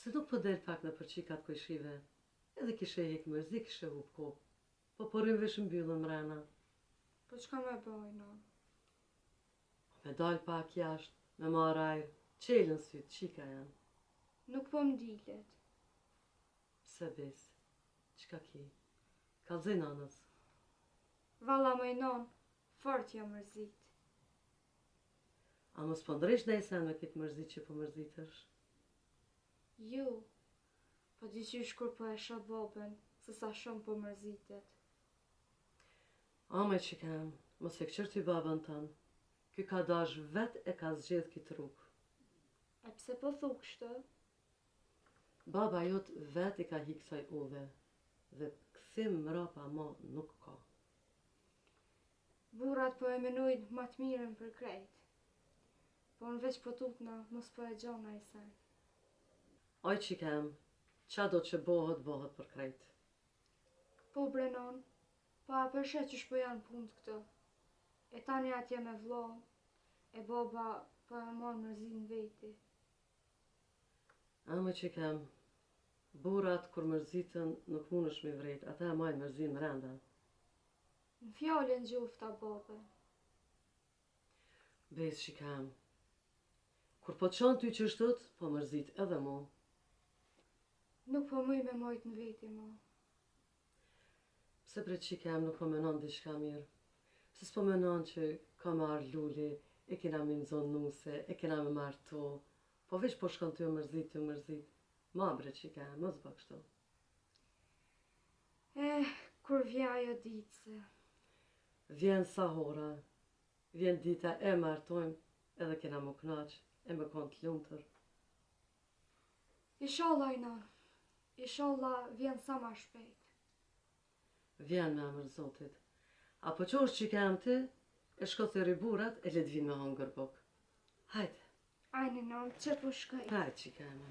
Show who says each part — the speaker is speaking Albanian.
Speaker 1: Se nuk po del pak në përqikat kojshive, edhe kishe hek mërzi, kishe hup kokë, po porim vesh mbyllën mrena.
Speaker 2: Po çka me bëj, non?
Speaker 1: Me dal pak jashtë, me marr ajër, qelën sytë, qika janë.
Speaker 2: Nuk po m'dilet.
Speaker 1: Pse bes, qka ki? Kallzoj nanës.
Speaker 2: Valla moj non, fort jo mërzit.
Speaker 1: A mos po ndresh nejsen me kitë mërzit që po mërzitësh?
Speaker 2: Ju, po dyqysh kur po e shoh bobën, se sa shumë po mërzitet.
Speaker 1: A me që kem, mos e këqër ty babën tënë. Ky ka dash vet e ka zgjedh kitë rrugë.
Speaker 2: E pse po thu kështu?
Speaker 1: Baba jot vet I ka hi kësaj udhe, dhe kthim mrapa ma nuk ka.
Speaker 2: Burrat po e menojnë ma të mirën për krejt. Po në veç po tutna, mos po e gjona I sen.
Speaker 1: Oj që kem, qa do që bohet për krejt.
Speaker 2: Po brenon, po a përshet që shpo janë punë këto. E tani atje me vlo, e boba po e morë mërzin veti.
Speaker 1: A me që kem, burat kur mërzitën nuk mund është me vrejt, ata e majnë mërzin mrenda.
Speaker 2: Në fjallin gjufta bobe.
Speaker 1: Bes që kem, kur po të qonë ty që shtut, po mërzit edhe mu.
Speaker 2: Nuk po muj me mojt në veti mo.
Speaker 1: Pse bre që kem nuk po menon diçka mirë. Se s'po menon që ka marrë luli, e kena me nëzon nuse, e kena me marrë to. Po veç po shkon ty mërzit. Ma bre që kem, mos bë kështu.
Speaker 2: Kur vja ajo ditë se.
Speaker 1: Vjen sa hora, vjen dita e martojmë, edhe kena më knaq, e më kon të lumëtër.
Speaker 2: Inshallah inan, inshallah vjen sa ma shpejt.
Speaker 1: Vjen me amër Zotit. Apo që është që kem ti, e shko të riburat, e le të vinë me hongër buk. Hajde.
Speaker 2: Ajde non, që po shkoj?
Speaker 1: Hajde që kem.